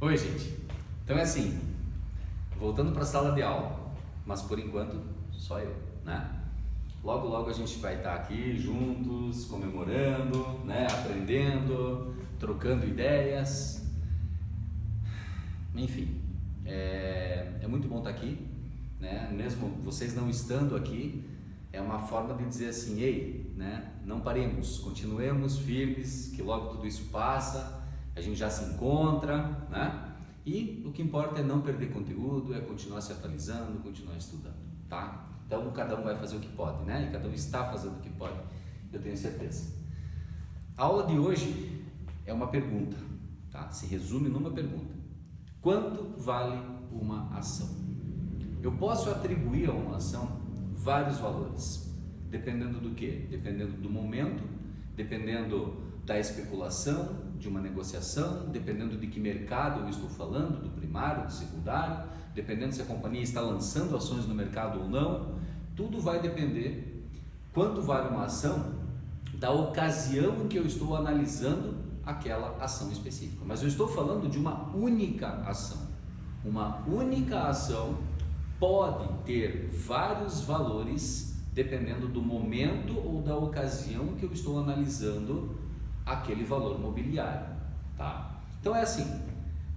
Oi, gente. Então é assim, voltando para a sala de aula, mas por enquanto só eu, né? Logo, logo a gente vai estar aqui juntos, comemorando, né? Aprendendo, trocando ideias, enfim. É muito bom estar aqui, né? Mesmo vocês não estando aqui, é uma forma de dizer assim, ei, né? Não paremos, continuemos firmes, que logo tudo isso passa, a gente já se encontra, né? E o que importa é não perder conteúdo, é continuar se atualizando, continuar estudando, tá? Então cada um vai fazer o que pode, né? E cada um está fazendo o que pode, eu tenho certeza. A aula de hoje é uma pergunta, tá? Se resume numa pergunta. Quanto vale uma ação? Eu posso atribuir a uma ação vários valores, dependendo do quê? Dependendo do momento, dependendo da especulação, de uma negociação, dependendo de que mercado eu estou falando, do primário, do secundário, dependendo se a companhia está lançando ações no mercado ou não, tudo vai depender quanto vale uma ação da ocasião em que eu estou analisando aquela ação específica. Mas eu estou falando de uma única ação. Uma única ação pode ter vários valores dependendo do momento ou da ocasião que eu estou analisando aquele valor mobiliário, tá? Então é assim,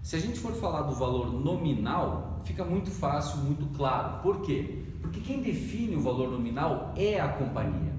se a gente for falar do valor nominal, fica muito fácil, muito claro. Por quê? Porque quem define o valor nominal é a companhia.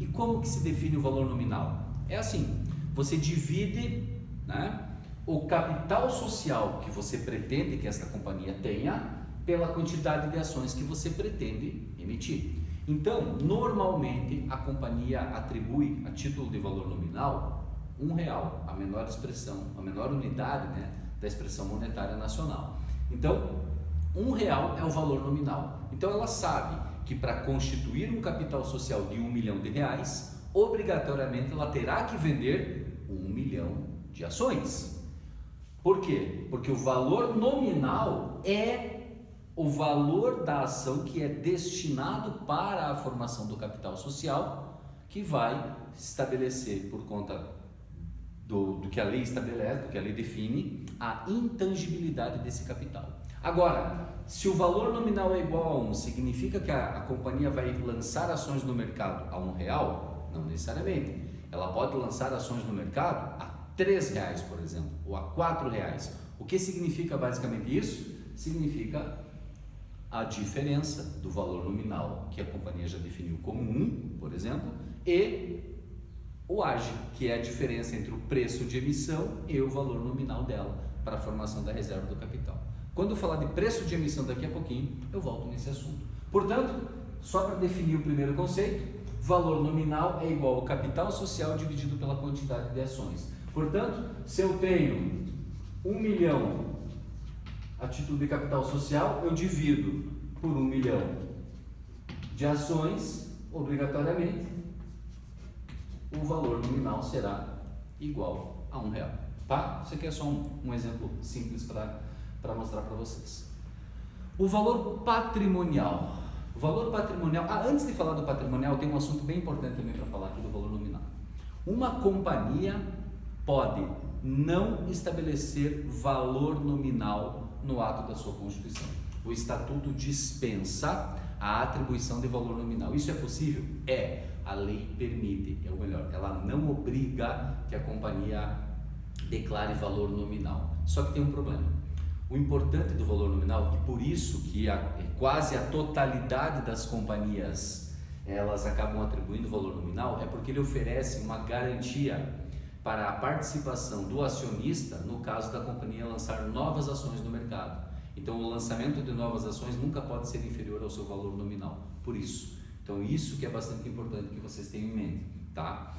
E como que se define o valor nominal? É assim, você divide, né, o capital social que você pretende que essa companhia tenha pela quantidade de ações que você pretende emitir. Então, normalmente a companhia atribui a título de valor nominal R$1, a menor expressão, a menor unidade, né, da expressão monetária nacional. Então, R$1 é o valor nominal. Então ela sabe que para constituir um capital social de R$1 milhão, obrigatoriamente ela terá que vender 1 milhão de ações. Por quê? Porque o valor nominal é o valor da ação que é destinado para a formação do capital social, que vai estabelecer, por conta do que a lei estabelece, do que a lei define, a intangibilidade desse capital. Agora, se o valor nominal é igual a 1, significa que a companhia vai lançar ações no mercado a R$1? Não necessariamente. Ela pode lançar ações no mercado a R$3, por exemplo, ou a R$4. O que significa basicamente isso? Significa a diferença do valor nominal que a companhia já definiu como 1, por exemplo, e o AGE, que é a diferença entre o preço de emissão e o valor nominal dela para a formação da reserva do capital. Quando eu falar de preço de emissão daqui a pouquinho, eu volto nesse assunto. Portanto, só para definir o primeiro conceito, valor nominal é igual ao capital social dividido pela quantidade de ações. Portanto, se eu tenho 1 milhão a título de capital social, eu divido por 1 milhão de ações, obrigatoriamente, o valor nominal será igual a R$1, tá? Isso aqui é só um exemplo simples para mostrar para vocês. O valor patrimonial. O valor patrimonial, antes de falar do patrimonial, tem um assunto bem importante também para falar aqui do valor nominal. Uma companhia pode não estabelecer valor nominal no ato da sua constituição. O estatuto dispensa a atribuição de valor nominal. Isso é possível? É. A lei permite, é o melhor, ela não obriga que a companhia declare valor nominal. Só que tem um problema. O importante do valor nominal, e por isso que quase a totalidade das companhias elas acabam atribuindo valor nominal, é porque ele oferece uma garantia para a participação do acionista no caso da companhia lançar novas ações no mercado. Então o lançamento de novas ações nunca pode ser inferior ao seu valor nominal, por isso. Então isso que é bastante importante que vocês tenham em mente, tá?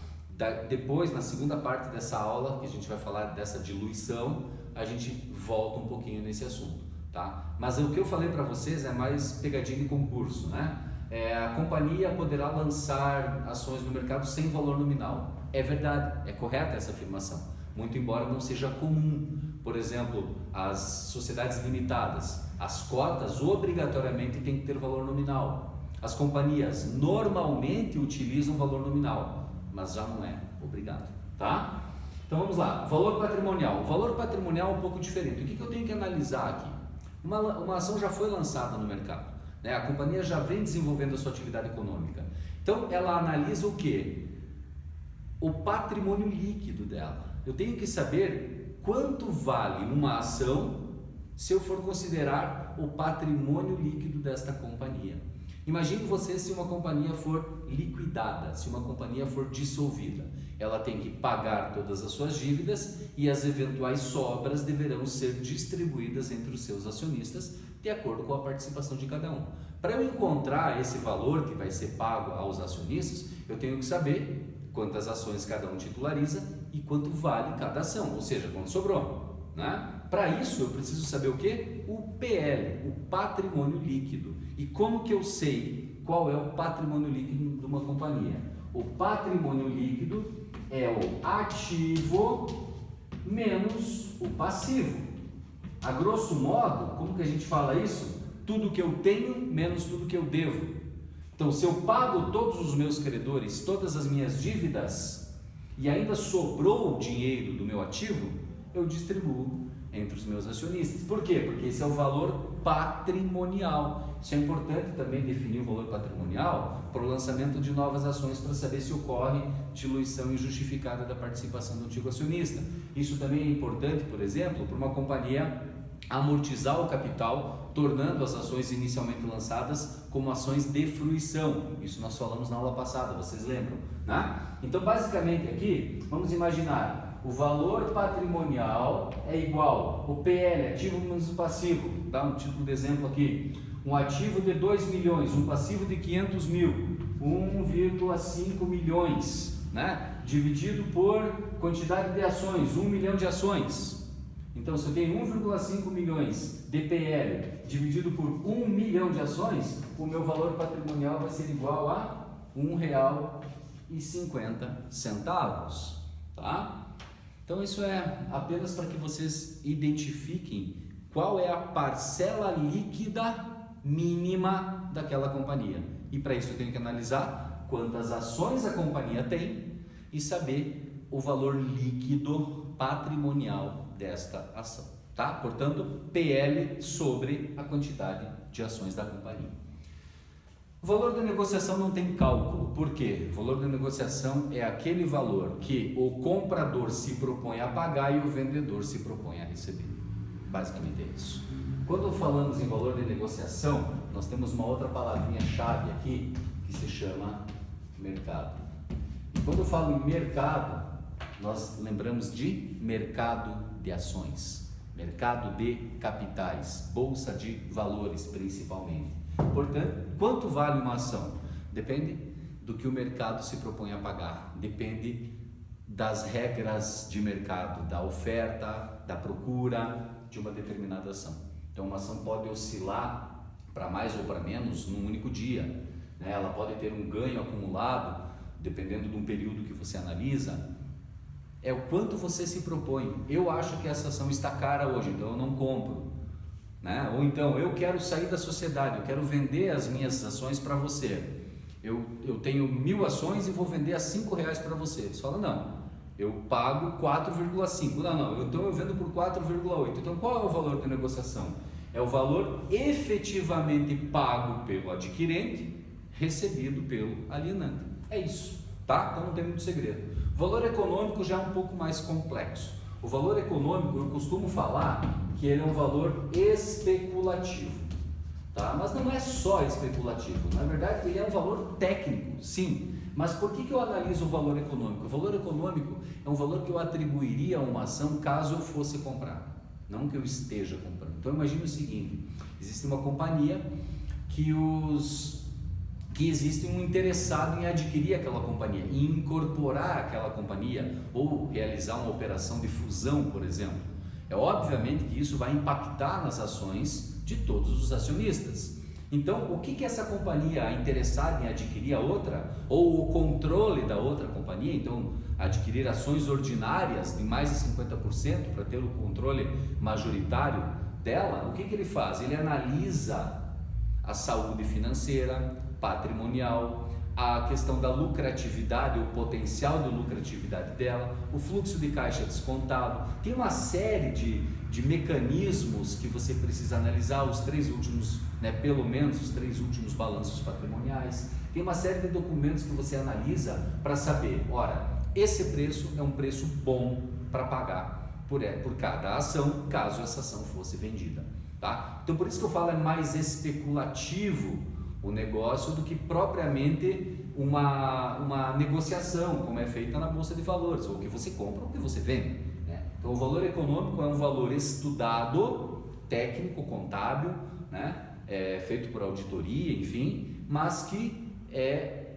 Depois, na segunda parte dessa aula, que a gente vai falar dessa diluição, a gente volta um pouquinho nesse assunto, tá? Mas o que eu falei para vocês é mais pegadinha de concurso, né? A companhia poderá lançar ações no mercado sem valor nominal. É verdade, é correta essa afirmação, muito embora não seja comum. Por exemplo, as sociedades limitadas, as cotas obrigatoriamente têm que ter valor nominal. As companhias normalmente utilizam valor nominal, mas já não é obrigado, tá? Então vamos lá, valor patrimonial. O valor patrimonial é um pouco diferente. O que eu tenho que analisar aqui? Uma ação já foi lançada no mercado, né? A companhia já vem desenvolvendo a sua atividade econômica. Então ela analisa o quê? O patrimônio líquido dela. Eu tenho que saber quanto vale uma ação se eu for considerar o patrimônio líquido desta companhia. Imagine você se uma companhia for liquidada, se uma companhia for dissolvida. Ela tem que pagar todas as suas dívidas e as eventuais sobras deverão ser distribuídas entre os seus acionistas de acordo com a participação de cada um. Para eu encontrar esse valor que vai ser pago aos acionistas, eu tenho que saber quantas ações cada um titulariza e quanto vale cada ação, ou seja, quanto sobrou, né? Para isso eu preciso saber o que? O PL, o patrimônio líquido. E como que eu sei qual é o patrimônio líquido de uma companhia? O patrimônio líquido é o ativo menos o passivo. A grosso modo, como que a gente fala isso? Tudo que eu tenho menos tudo que eu devo. Então, se eu pago todos os meus credores, todas as minhas dívidas e ainda sobrou o dinheiro do meu ativo, eu distribuo entre os meus acionistas. Por quê? Porque esse é o valor patrimonial. Isso é importante também definir o valor patrimonial para o lançamento de novas ações para saber se ocorre diluição injustificada da participação do antigo acionista. Isso também é importante, por exemplo, para uma companhia amortizar o capital, tornando as ações inicialmente lançadas como ações de fruição. Isso nós falamos na aula passada, vocês lembram, né? Então, basicamente aqui, vamos imaginar, o valor patrimonial é igual o PL, ativo menos o passivo. Dá um título de exemplo aqui. Um ativo de 2 milhões, um passivo de 500 mil, 1,5 milhões, né? Dividido por quantidade de ações, 1 milhão de ações. Então, se eu tenho 1,5 milhões de PL dividido por 1 milhão de ações, o meu valor patrimonial vai ser igual a R$1,50, tá? Então, isso é apenas para que vocês identifiquem qual é a parcela líquida mínima daquela companhia. E para isso eu tenho que analisar quantas ações a companhia tem e saber o valor líquido patrimonial desta ação, tá? Portanto, PL sobre a quantidade de ações da companhia. O valor da negociação não tem cálculo. Por quê? O valor da negociação é aquele valor que o comprador se propõe a pagar e o vendedor se propõe a receber. Basicamente é isso. Quando falamos em valor de negociação, nós temos uma outra palavrinha-chave aqui que se chama mercado. Quando eu falo em mercado, nós lembramos de mercado de ações, mercado de capitais, bolsa de valores principalmente. Portanto, quanto vale uma ação? Depende do que o mercado se propõe a pagar, depende das regras de mercado, da oferta, da procura de uma determinada ação. Então, uma ação pode oscilar para mais ou para menos num único dia, né? Ela pode ter um ganho acumulado, dependendo de um período que você analisa. É o quanto você se propõe. Eu acho que essa ação está cara hoje, então eu não compro, né? Ou então, eu quero sair da sociedade, eu quero vender as minhas ações para você. Eu tenho 1000 ações e vou vender a R$5 para você. Você fala, não, eu pago 4,5. Não, então eu vendo por 4,8. Então qual é o valor da negociação? É o valor efetivamente pago pelo adquirente, recebido pelo alienante. É isso, tá? Então não tem muito segredo. O valor econômico já é um pouco mais complexo. O valor econômico, eu costumo falar que ele é um valor especulativo, tá? Mas não é só especulativo, na verdade ele é um valor técnico, sim. Mas por que eu analiso o valor econômico? O valor econômico é um valor que eu atribuiria a uma ação caso eu fosse comprar, não que eu esteja comprando. Então imagine o seguinte, existe uma companhia que existe um interessado em adquirir aquela companhia, em incorporar aquela companhia ou realizar uma operação de fusão, por exemplo. É obviamente que isso vai impactar nas ações de todos os acionistas. Então, o que essa companhia interessada em adquirir a outra, ou o controle da outra companhia, então adquirir ações ordinárias de mais de 50% para ter o controle majoritário dela, o que ele faz? Ele analisa a saúde financeira, patrimonial, a questão da lucratividade, o potencial de lucratividade dela, o fluxo de caixa descontado. Tem uma série de mecanismos que você precisa analisar, os 3 últimos, pelo menos os 3 últimos balanços patrimoniais. Tem uma série de documentos que você analisa para saber, ora, esse preço é um preço bom para pagar por cada ação, caso essa ação fosse vendida, tá? Então por isso que eu falo, é mais especulativo o negócio do que propriamente uma negociação, como é feita na Bolsa de Valores, ou que você compra ou que você vende, né? Então o valor econômico é um valor estudado, técnico, contábil, feito por auditoria, enfim, mas que é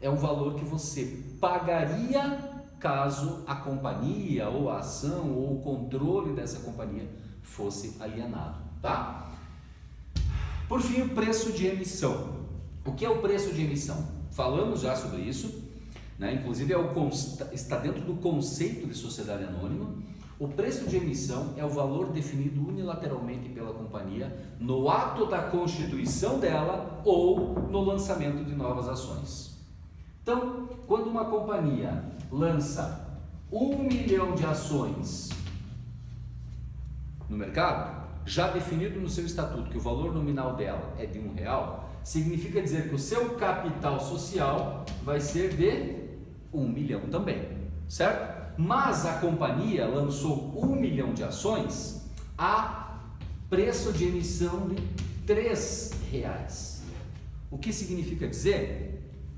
um valor que você pagaria caso a companhia ou a ação ou o controle dessa companhia fosse alienado, tá? Por fim, o preço de emissão. O que é o preço de emissão? Falamos já sobre isso, inclusive está dentro do conceito de sociedade anônima. O preço de emissão é o valor definido unilateralmente pela companhia no ato da constituição dela ou no lançamento de novas ações. Então, quando uma companhia lança 1 milhão de ações no mercado, já definido no seu estatuto que o valor nominal dela é de R$1, significa dizer que o seu capital social vai ser de 1 milhão também, certo? Mas a companhia lançou 1 milhão de ações a preço de emissão de R$3. O que significa dizer?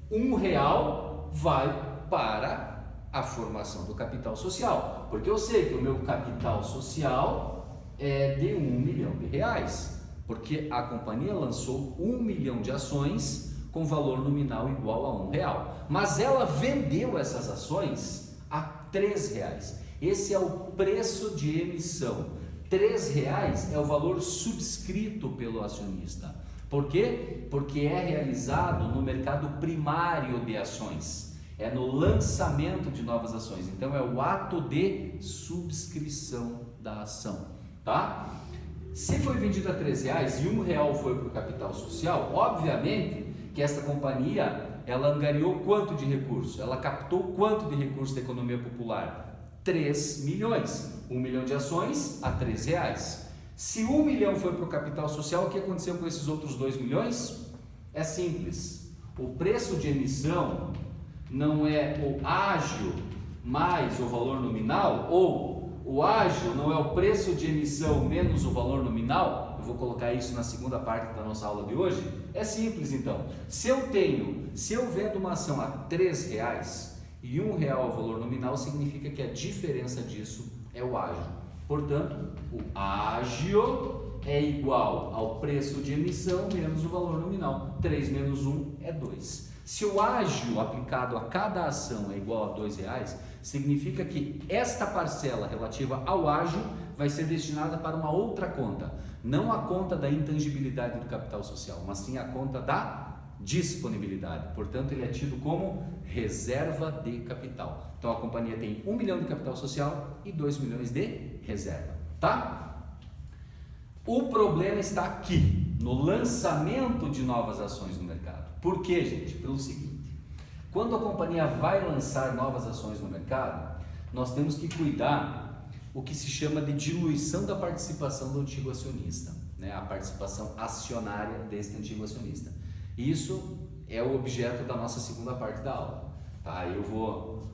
R$1 vai para a formação do capital social, porque eu sei que o meu capital social é de R$1 milhão, porque a companhia lançou 1 milhão de ações com valor nominal igual a R$1, mas ela vendeu essas ações a R$3. Esse é o preço de emissão. R$3 é o valor subscrito pelo acionista. Por quê? Porque é realizado no mercado primário de ações, é no lançamento de novas ações, então é o ato de subscrição da ação, tá? Se foi vendido a R$3 e R$1 foi para o capital social, obviamente que essa companhia, ela angariou quanto de recurso? Ela captou quanto de recurso da economia popular? 3 milhões, 1 milhão de ações a R$3. Se 1 milhão foi para o capital social, o que aconteceu com esses outros 2 milhões? É simples, o preço de emissão não é o ágio mais o valor nominal, ou o ágio não é o preço de emissão menos o valor nominal. Eu vou colocar isso na segunda parte da nossa aula de hoje. É simples então, se eu vendo uma ação a R$3 e R$1 o valor nominal, significa que a diferença disso é o ágio. Portanto, o ágio é igual ao preço de emissão menos o valor nominal. 3 menos 1 é 2. Se o ágio aplicado a cada ação é igual a R$2, significa que esta parcela relativa ao ágio vai ser destinada para uma outra conta. Não a conta da intangibilidade do capital social, mas sim a conta da disponibilidade. Portanto, ele é tido como reserva de capital. Então, a companhia tem 1 milhão de capital social e 2 milhões de reserva, tá? O problema está aqui, no lançamento de novas ações no mercado. Por quê, gente? Pelo seguinte, quando a companhia vai lançar novas ações no mercado, nós temos que cuidar o que se chama de diluição da participação do antigo acionista, a participação acionária deste antigo acionista. Isso é o objeto da nossa segunda parte da aula, tá? Eu vou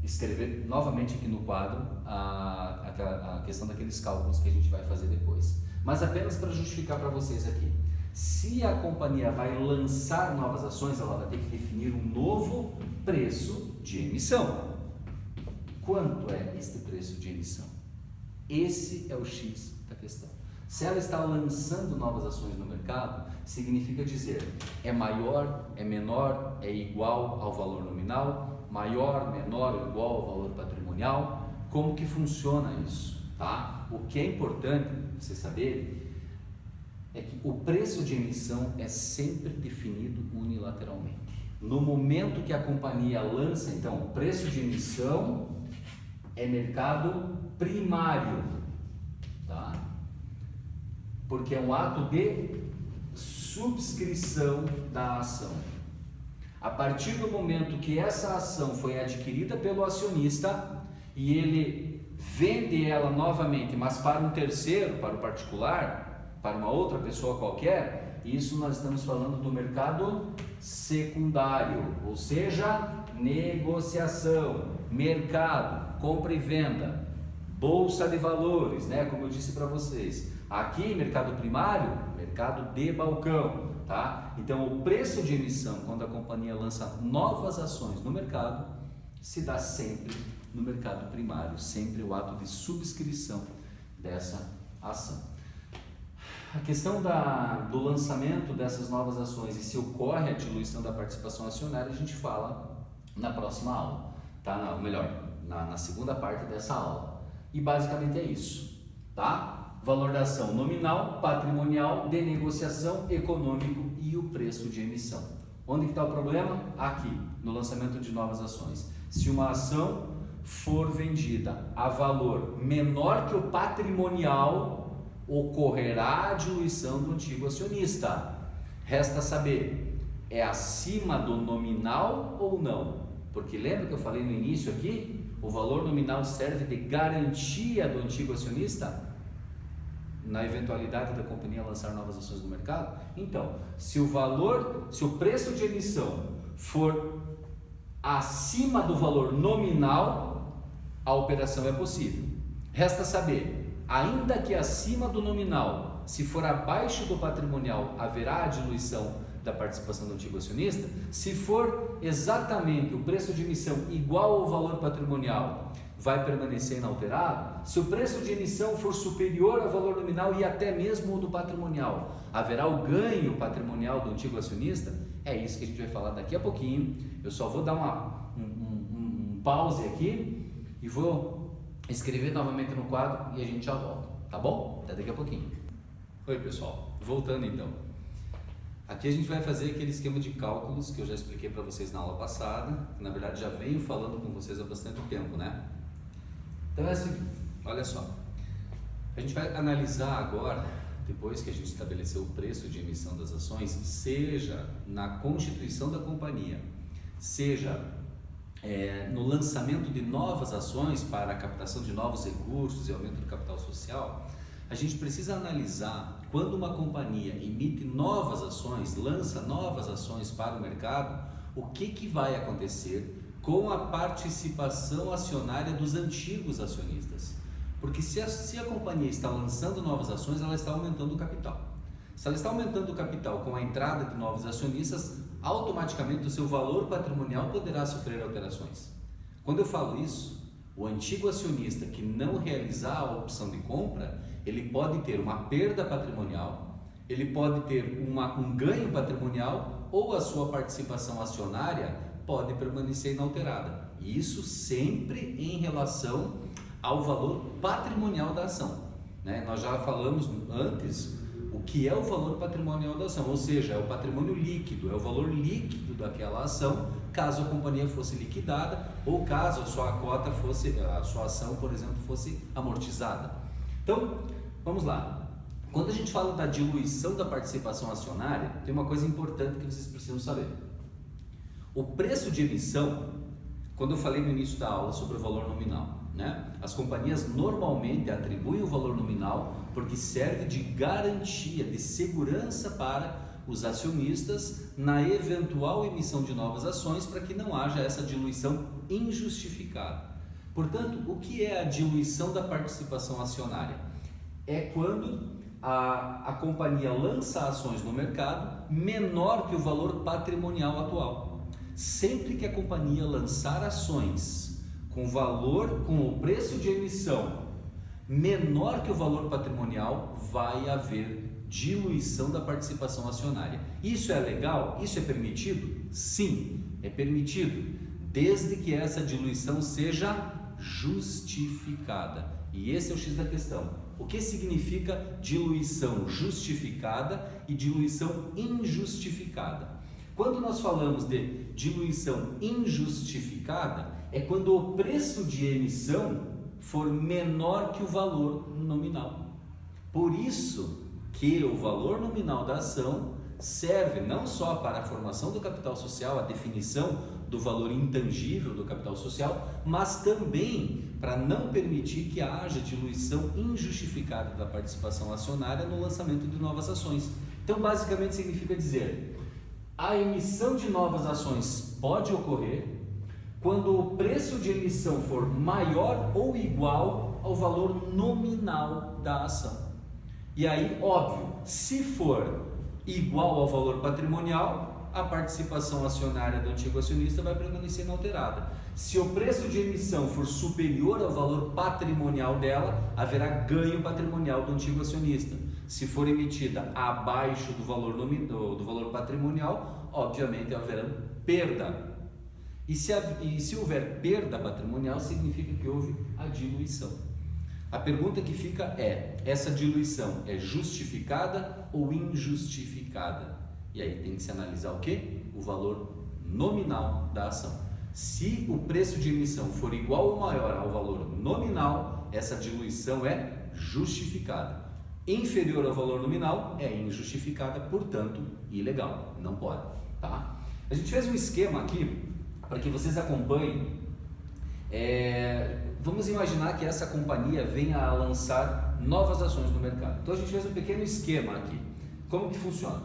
escrever novamente aqui no quadro a questão daqueles cálculos que a gente vai fazer depois, mas apenas para justificar para vocês aqui. Se a companhia vai lançar novas ações, ela vai ter que definir um novo preço de emissão. Quanto é este preço de emissão? Esse é o X da questão. Se ela está lançando novas ações no mercado, significa dizer, é maior, é menor, é igual ao valor nominal, maior, menor ou igual ao valor patrimonial. Como que funciona isso, tá? O que é importante você saber é que o preço de emissão é sempre definido unilateralmente. No momento que a companhia lança, então, o preço de emissão é mercado primário, tá? Porque é um ato de subscrição da ação. A partir do momento que essa ação foi adquirida pelo acionista e ele vende ela novamente, mas para um terceiro, para o particular, para uma outra pessoa qualquer, isso nós estamos falando do mercado secundário, ou seja, negociação, mercado, compra e venda, bolsa de valores, né? Como eu disse para vocês. Aqui, mercado primário, mercado de balcão, tá? Então, o preço de emissão, quando a companhia lança novas ações no mercado, se dá sempre no mercado primário, sempre o ato de subscrição dessa ação. A questão do lançamento dessas novas ações e se ocorre a diluição da participação acionária, a gente fala na próxima aula, tá? Na segunda parte dessa aula. E basicamente é isso, tá? Valor da ação nominal, patrimonial, de negociação, econômico e o preço de emissão. Onde está o problema? Aqui, no lançamento de novas ações. Se uma ação for vendida a valor menor que o patrimonial, ocorrerá a diluição do antigo acionista. Resta saber, é acima do nominal ou não? Porque lembra que eu falei no início aqui? O valor nominal serve de garantia do antigo acionista na eventualidade da companhia lançar novas ações no mercado. Então, se o preço de emissão for acima do valor nominal, a operação é possível. Resta saber, ainda que acima do nominal, se for abaixo do patrimonial, haverá a diluição da participação do antigo acionista. Se for exatamente o preço de emissão igual ao valor patrimonial, vai permanecer inalterado. Se o preço de emissão for superior ao valor nominal e até mesmo o do patrimonial, haverá o ganho patrimonial do antigo acionista. É isso que a gente vai falar daqui a pouquinho. Eu só vou dar um pause aqui e vou escrever novamente no quadro e a gente já volta, tá bom? Até daqui a pouquinho. Oi pessoal, voltando então. Aqui a gente vai fazer aquele esquema de cálculos que eu já expliquei para vocês na aula passada, que na verdade já venho falando com vocês há bastante tempo, né? Então é assim, olha só, a gente vai analisar agora, depois que a gente estabeleceu o preço de emissão das ações, seja na constituição da companhia, seja no lançamento de novas ações para a captação de novos recursos e aumento do capital social, a gente precisa analisar quando uma companhia emite novas ações, lança novas ações para o mercado, o que vai acontecer com a participação acionária dos antigos acionistas. Porque se a companhia está lançando novas ações, ela está aumentando o capital. Se ela está aumentando o capital com a entrada de novos acionistas, automaticamente o seu valor patrimonial poderá sofrer alterações. Quando eu falo isso, o antigo acionista que não realizar a opção de compra, ele pode ter uma perda patrimonial, ele pode ter um ganho patrimonial ou a sua participação acionária pode permanecer inalterada. Isso sempre em relação ao valor patrimonial da ação, né? Nós já falamos antes o que é o valor patrimonial da ação, ou seja, é o patrimônio líquido, é o valor líquido daquela ação, caso a companhia fosse liquidada ou caso a sua ação, por exemplo, fosse amortizada. Então, vamos lá. Quando a gente fala da diluição da participação acionária, tem uma coisa importante que vocês precisam saber. O preço de emissão, quando eu falei no início da aula sobre o valor nominal, né? As companhias normalmente atribuem o valor nominal porque serve de garantia, de segurança para os acionistas na eventual emissão de novas ações para que não haja essa diluição injustificada. Portanto, o que é a diluição da participação acionária? É quando a companhia lança ações no mercado menor que o valor patrimonial atual. Sempre que a companhia lançar ações com o preço de emissão menor que o valor patrimonial, vai haver diluição da participação acionária. Isso é legal? Isso é permitido? Sim, é permitido, desde que essa diluição seja justificada. E esse é o X da questão. O que significa diluição justificada e diluição injustificada? Quando nós falamos de diluição injustificada, é quando o preço de emissão for menor que o valor nominal. Por isso que o valor nominal da ação serve não só para a formação do capital social, a definição do valor intangível do capital social, mas também para não permitir que haja diluição injustificada da participação acionária no lançamento de novas ações. Então, basicamente significa dizer, a emissão de novas ações pode ocorrer quando o preço de emissão for maior ou igual ao valor nominal da ação. E aí, óbvio, se for igual ao valor patrimonial, a participação acionária do antigo acionista vai permanecer inalterada. Se o preço de emissão for superior ao valor patrimonial dela, haverá ganho patrimonial do antigo acionista. Se for emitida abaixo do valor patrimonial, obviamente haverá perda. E se houver perda patrimonial, significa que houve a diluição. A pergunta que fica é, essa diluição é justificada ou injustificada? E aí tem que se analisar o quê? O valor nominal da ação. Se o preço de emissão for igual ou maior ao valor nominal, essa diluição é justificada. Inferior ao valor nominal é injustificada, portanto, ilegal. Não pode, tá? A gente fez um esquema aqui para que vocês acompanhem. Vamos imaginar que essa companhia venha a lançar novas ações no mercado. Então a gente fez um pequeno esquema aqui. Como que funciona?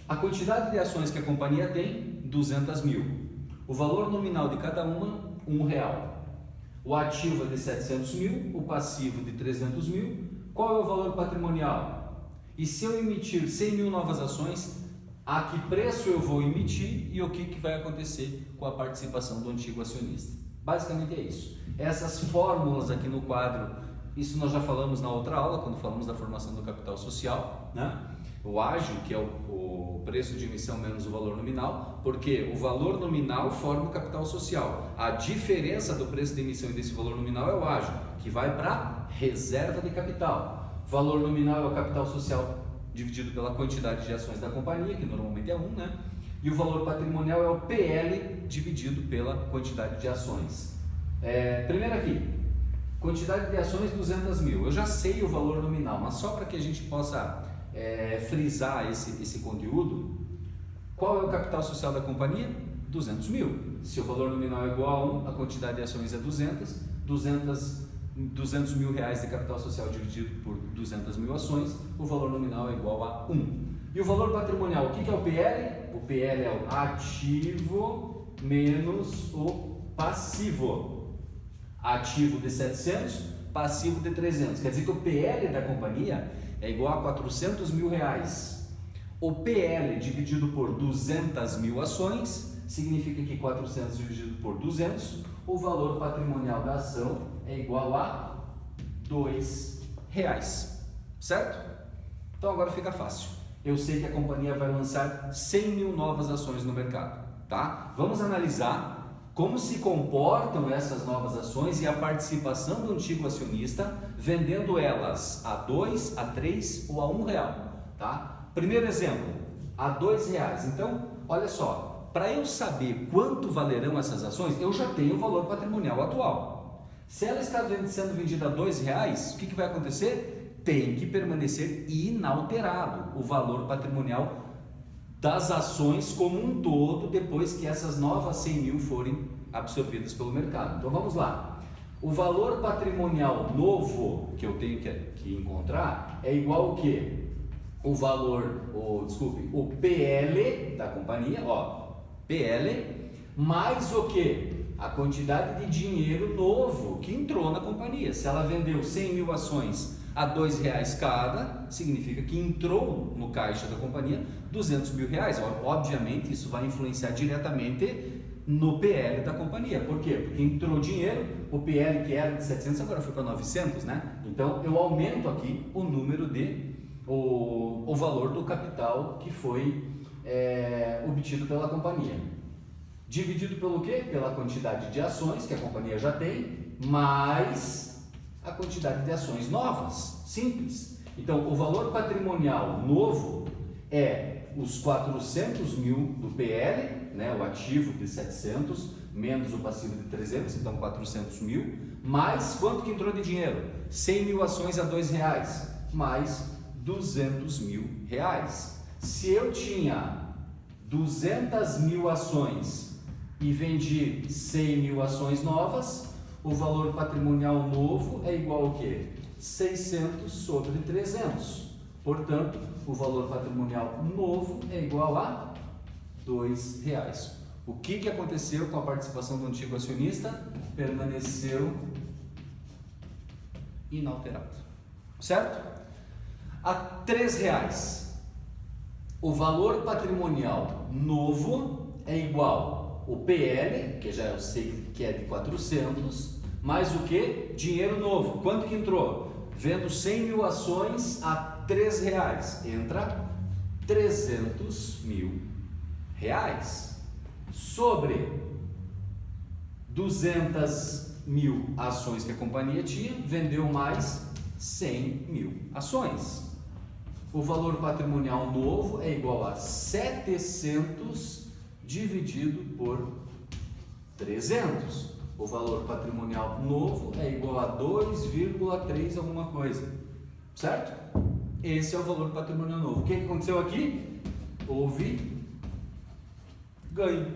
A quantidade de ações que a companhia tem, 200 mil. O valor nominal de cada uma, R$1. O ativo é de 700 mil, o passivo de 300 mil. Qual é o valor patrimonial? E se eu emitir 100 mil novas ações, a que preço eu vou emitir e o que vai acontecer com a participação do antigo acionista? Basicamente é isso. Essas fórmulas aqui no quadro, isso nós já falamos na outra aula, quando falamos da formação do capital social, né? O ágio, que é o preço de emissão menos o valor nominal, porque o valor nominal forma o capital social. A diferença do preço de emissão e desse valor nominal é o ágio, que vai para reserva de capital. Valor nominal é o capital social dividido pela quantidade de ações da companhia, que normalmente é 1, né? E o valor patrimonial é o PL dividido pela quantidade de ações. Primeiro aqui, quantidade de ações 200 mil. Eu já sei o valor nominal, mas só para que a gente possa frisar esse conteúdo, qual é o capital social da companhia? 200 mil. Se o valor nominal é igual a 1, a quantidade de ações é 200 mil reais de capital social dividido por 200 mil ações, o valor nominal é igual a 1. E o valor patrimonial, o que é o PL? O PL é o ativo menos o passivo. Ativo de 700, passivo de 300. Quer dizer que o PL da companhia é igual a 400 mil reais. O PL dividido por 200 mil ações significa que 400 dividido por 200, o valor patrimonial da ação é igual a R$2, certo? Então agora fica fácil. Eu sei que a companhia vai lançar 100 mil novas ações no mercado, tá? Vamos analisar como se comportam essas novas ações e a participação do antigo acionista vendendo elas a 2, a 3 ou a R$1, tá? Primeiro exemplo, a R$2. Então, olha só, para eu saber quanto valerão essas ações, eu já tenho o valor patrimonial atual. Se ela está sendo vendida a R$2, o que vai acontecer? Tem que permanecer inalterado o valor patrimonial das ações como um todo, depois que essas novas 100 mil forem absorvidas pelo mercado. Então vamos lá. O valor patrimonial novo que eu tenho que encontrar é igual ao quê? O PL da companhia, PL, mais o quê? A quantidade de dinheiro novo que entrou na companhia. Se ela vendeu 100 mil ações a R$2 cada, significa que entrou no caixa da companhia 200 mil reais. Obviamente isso vai influenciar diretamente no PL da companhia. Por quê? Porque entrou dinheiro, o PL que era de 700 agora foi para 900, né? Então eu aumento aqui o número o valor do capital que foi obtido pela companhia. Dividido pelo quê? Pela quantidade de ações que a companhia já tem, mais a quantidade de ações novas, simples. Então, o valor patrimonial novo é os 400 mil do PL, né, o ativo de 700, menos o passivo de 300, então 400 mil, mais quanto que entrou de dinheiro? 100 mil ações a R$2, mais 200 mil reais. Se eu tinha 200 mil ações e vendi 100 mil ações novas, o valor patrimonial novo é igual ao quê? 600 sobre 300. Portanto, o valor patrimonial novo é igual a R$2. O que aconteceu com a participação do antigo acionista? Permaneceu inalterado. Certo? A R$3. O valor patrimonial novo é igual o PL, que já eu sei que é de 400, mais o que? Dinheiro novo. Quanto que entrou? Vendo 100 mil ações a R$3. Entra R$300 mil. Sobre 200 mil ações que a companhia tinha, vendeu mais 100 mil ações. O valor patrimonial novo é igual a 700 dividido por 300. O valor patrimonial novo é igual a 2,3 alguma coisa, certo? Esse é o valor patrimonial novo. O que aconteceu aqui? Houve ganho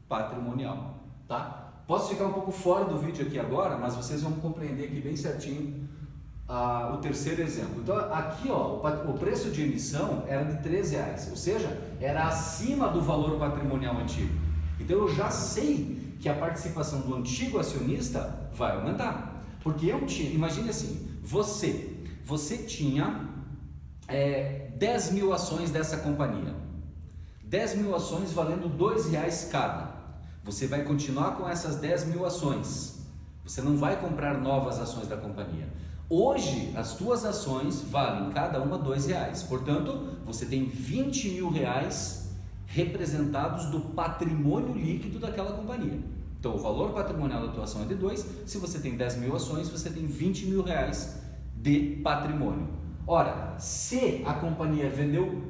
patrimonial, tá? Posso ficar um pouco fora do vídeo aqui agora, mas vocês vão compreender aqui bem certinho o terceiro exemplo. Então aqui, ó, o preço de emissão era de R$3, ou seja, era acima do valor patrimonial antigo. Então eu já sei que a participação do antigo acionista vai aumentar, porque eu tinha, imagine assim, você tinha 10 mil ações dessa companhia, 10 mil ações valendo R$2 cada. Você vai continuar com essas 10 mil ações, você não vai comprar novas ações da companhia. Hoje as tuas ações valem cada uma R$2, portanto você tem 20 mil reais representados do patrimônio líquido daquela companhia. Então o valor patrimonial da tua ação é de 2, se você tem 10 mil ações, você tem 20 mil reais de patrimônio. Ora, se a companhia vendeu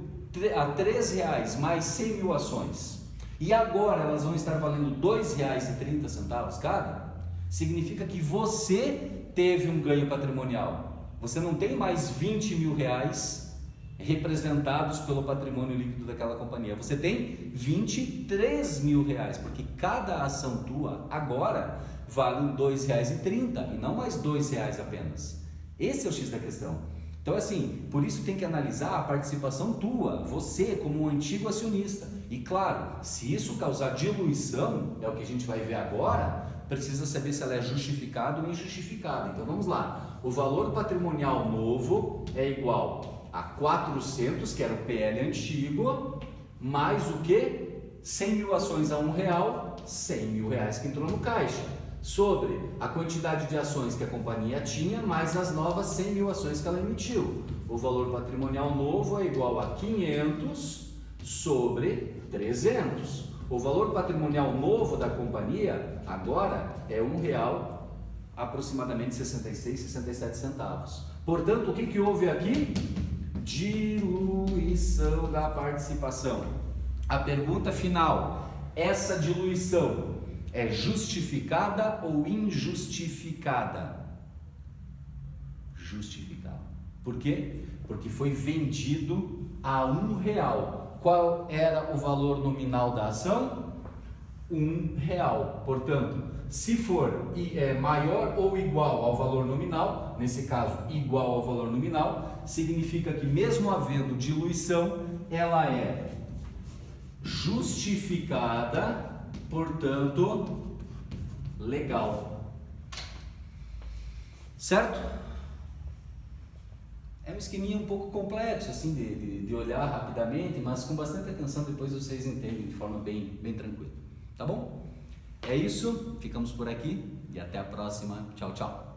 a R$3 mais 100 mil ações e agora elas vão estar valendo R$2,30 cada, significa que você teve um ganho patrimonial. Você não tem mais 20 mil reais representados pelo patrimônio líquido daquela companhia. Você tem 23 mil reais, porque cada ação tua agora vale R$2,30 e não mais R$2 apenas. Esse é o X da questão. Então assim, por isso tem que analisar a participação tua, você como um antigo acionista. E claro, se isso causar diluição, é o que a gente vai ver agora, precisa saber se ela é justificada ou injustificada. Então vamos lá, o valor patrimonial novo é igual a 400, que era o PL antigo, mais o que? 100 mil ações a R$1, 100 mil reais que entrou no caixa, sobre a quantidade de ações que a companhia tinha, mais as novas 100 mil ações que ela emitiu. O valor patrimonial novo é igual a 500 sobre 300. O valor patrimonial novo da companhia agora é R$1, aproximadamente 66, 67 centavos. Portanto, o que houve aqui? Diluição da participação. A pergunta final: essa diluição é justificada ou injustificada? Justificada. Por quê? Porque foi vendido a R$1. Qual era o valor nominal da ação? R$1. Portanto, se for maior ou igual ao valor nominal, nesse caso igual ao valor nominal, significa que mesmo havendo diluição, ela é justificada, portanto, legal. Certo? É um esqueminha um pouco complexo assim de olhar rapidamente, mas com bastante atenção depois vocês entendem de forma bem tranquila. Tá bom? É isso, ficamos por aqui e até a próxima. Tchau, tchau.